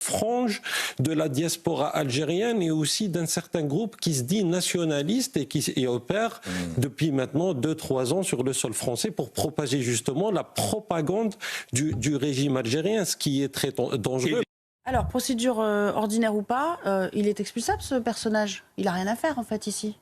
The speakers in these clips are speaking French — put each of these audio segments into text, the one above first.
frange de la diaspora algérienne et aussi d'un certain groupe qui se dit nationaliste et qui opère depuis maintenant 2-3 ans sur le sol français pour propager justement la propagande du régime algérien, ce qui est très dangereux. Alors, procédure ordinaire ou pas, il est expulsable ce personnage? Il n'a rien à faire en fait ici.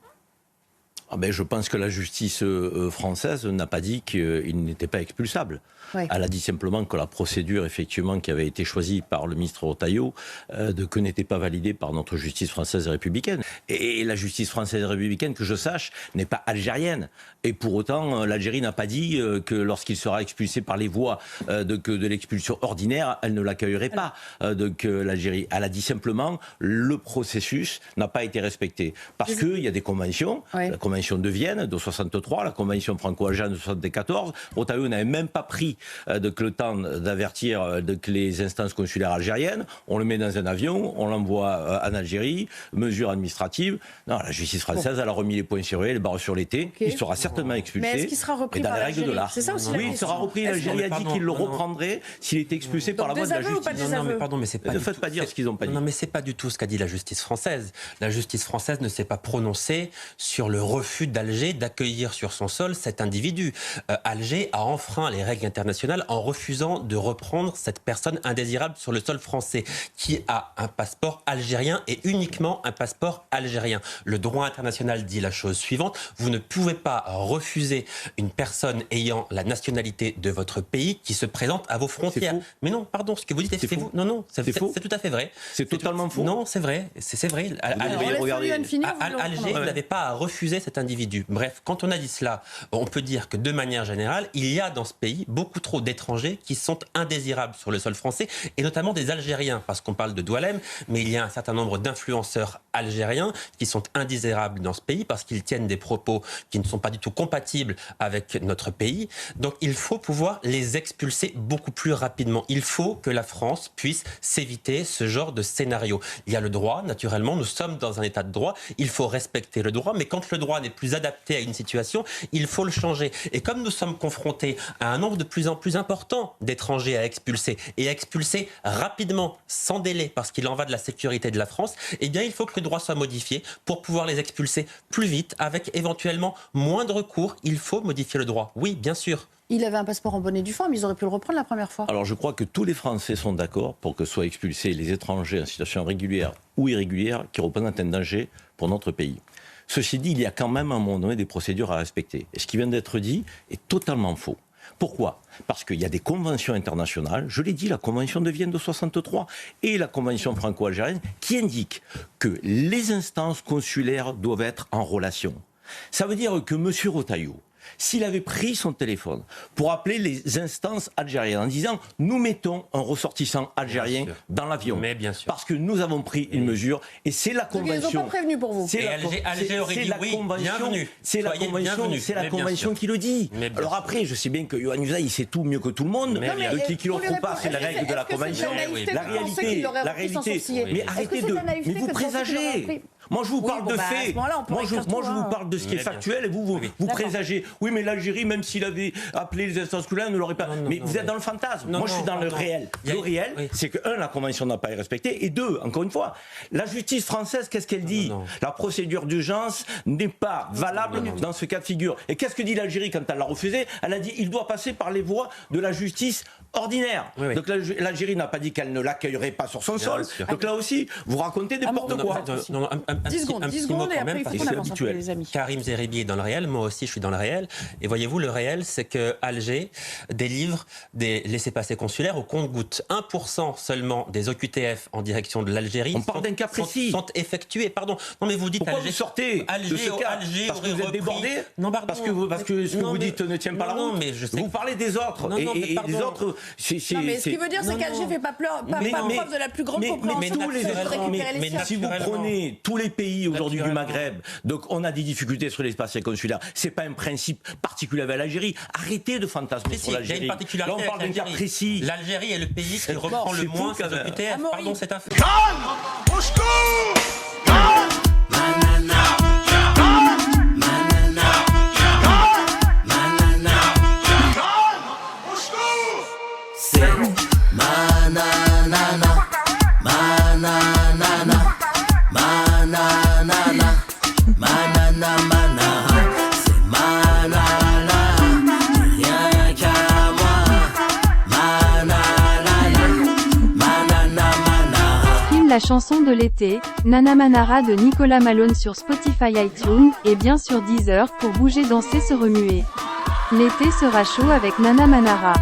Je pense que la justice française n'a pas dit qu'il n'était pas expulsable. Oui. Elle a dit simplement que la procédure, effectivement, qui avait été choisie par le ministre Retailleau, que n'était pas validée par notre justice française et républicaine. Et la justice française et républicaine, que je sache, n'est pas algérienne. Et pour autant, l'Algérie n'a pas dit que lorsqu'il sera expulsé par les voies de l'expulsion ordinaire, elle ne l'accueillerait pas. L'Algérie, elle a dit simplement le processus n'a pas été respecté. Parce qu'il y a des conventions, la convention de Vienne de 63, la convention franco-algérienne de 74. Retailleau n'avait même pas pris le temps d'avertir que les instances consulaires algériennes, on le met dans un avion, on l'envoie en Algérie, mesure administrative. Non, la justice française, elle a remis les points sur les barres sur l'été. Il sera certainement expulsé. Mais est-ce qu'il sera repris par l'Algérie? C'est ça aussi la question. Oui, il sera repris. L'Algérie a dit qu'il le reprendrait s'il était expulsé par la voie de la justice. Non, mais pardon, mais c'est pas. Ne faites pas dire ce qu'ils n'ont pas dit. Non, mais c'est pas du tout ce qu'a dit la justice française. La justice française ne s'est pas prononcée sur le refus d'Alger d'accueillir sur son sol cet individu. Alger a enfreint les règles internationales en refusant de reprendre cette personne indésirable sur le sol français, qui a un passeport algérien et uniquement un passeport algérien. Le droit international dit la chose suivante: vous ne pouvez pas refuser une personne ayant la nationalité de votre pays qui se présente à vos frontières. Mais non, pardon, ce que vous dites, c'est faux. Non, c'est tout à fait vrai. C'est totalement faux. Non, c'est vrai. C'est vrai. Alger n'avait pas à refuser cet individu. Bref, quand on a dit cela, on peut dire que de manière générale, il y a dans ce pays beaucoup trop d'étrangers qui sont indésirables sur le sol français, et notamment des Algériens, parce qu'on parle de Doualem, mais il y a un certain nombre d'influenceurs algériens qui sont indésirables dans ce pays parce qu'ils tiennent des propos qui ne sont pas du tout compatibles avec notre pays. Donc il faut pouvoir les expulser beaucoup plus rapidement. Il faut que la France puisse s'éviter ce genre de scénario. Il y a le droit, naturellement, nous sommes dans un état de droit, il faut respecter le droit, mais quand le droit n'est plus adapté à une situation, il faut le changer. Et comme nous sommes confrontés à un nombre de plus en plus important d'étrangers à expulser, et à expulser rapidement, sans délai, parce qu'il en va de la sécurité de la France, eh bien il faut que le droit soit modifié pour pouvoir les expulser plus vite, avec éventuellement moins de recours. Il faut modifier le droit, oui, bien sûr. Il avait un passeport en bonne et due forme, ils auraient pu le reprendre la première fois. Alors je crois que tous les Français sont d'accord pour que soient expulsés les étrangers en situation régulière ou irrégulière qui représentent un danger pour notre pays. Ceci dit, il y a quand même à un moment donné des procédures à respecter. Et ce qui vient d'être dit est totalement faux. Pourquoi ? Parce qu'il y a des conventions internationales, je l'ai dit, la convention de Vienne de 63 et la convention franco-algérienne, qui indiquent que les instances consulaires doivent être en relation. Ça veut dire que M. Retailleau, s'il avait pris son téléphone pour appeler les instances algériennes en disant « nous mettons un ressortissant algérien dans l'avion », parce que nous avons pris une mesure, et c'est la convention... Ils n'ont pas prévenu pour vous. Alger aurait dit oui, bienvenue. C'est la convention qui le dit. Alors après, je sais bien que Yohann Usaï, il sait tout mieux que tout le monde, le qui le trouve pas, c'est la règle de la convention. La réalité, mais arrêtez de... Mais vous présagez. Moi, je vous parle de faits. Moi, je vous parle de ce qui est factuel et vous présagez. Oui, mais l'Algérie, même s'il avait appelé les instances consulaires, ne l'aurait pas. Mais vous êtes dans le fantasme. Moi, je suis dans le réel. Le réel, c'est que, un, la convention n'a pas été respectée. Et deux, encore une fois, la justice française, qu'est-ce qu'elle dit ? La procédure d'urgence n'est pas valable dans ce cas de figure. Et qu'est-ce que dit l'Algérie quand elle l'a refusé ? Elle a dit il doit passer par les voies de la justice ordinaire. Donc l'Algérie n'a pas dit qu'elle ne l'accueillerait pas sur son sol. Donc là aussi, vous racontez n'importe quoi. 10 secondes et après il faut qu'on avance un peu, les amis. Karim Zeribi est dans le réel, moi aussi je suis dans le réel. Et voyez-vous, le réel, c'est que Alger délivre des laissez-passer consulaires au compte-gouttes. 1% seulement des OQTF en direction de l'Algérie sont effectués. Pardon. Non mais vous dites pourquoi vous sortez de ce cas ? Parce que vous êtes débordé ? Non, pardon. Parce que ce que vous dites ne tient pas la route. Vous parlez des autres. Et des autres... Non mais ce qui veut dire c'est qu'Alger ne fait pas preuve de la plus grande compréhension. Mais si vous prenez tous les pays aujourd'hui du Maghreb, donc on a des difficultés sur l'espace consulaire. C'est pas un principe particulier avec l'Algérie. Arrêtez de fantasmer sur l'Algérie. Là, on parle d'un cas précis. L'Algérie est le pays qui reprend le moins ses OQTF. Pardon, c'est un fait. Manana, la chanson de l'été, Nana Manara de Nicolas Malone sur Spotify, iTunes, et bien sûr Deezer pour bouger, danser, se remuer. L'été sera chaud avec Nana Manara.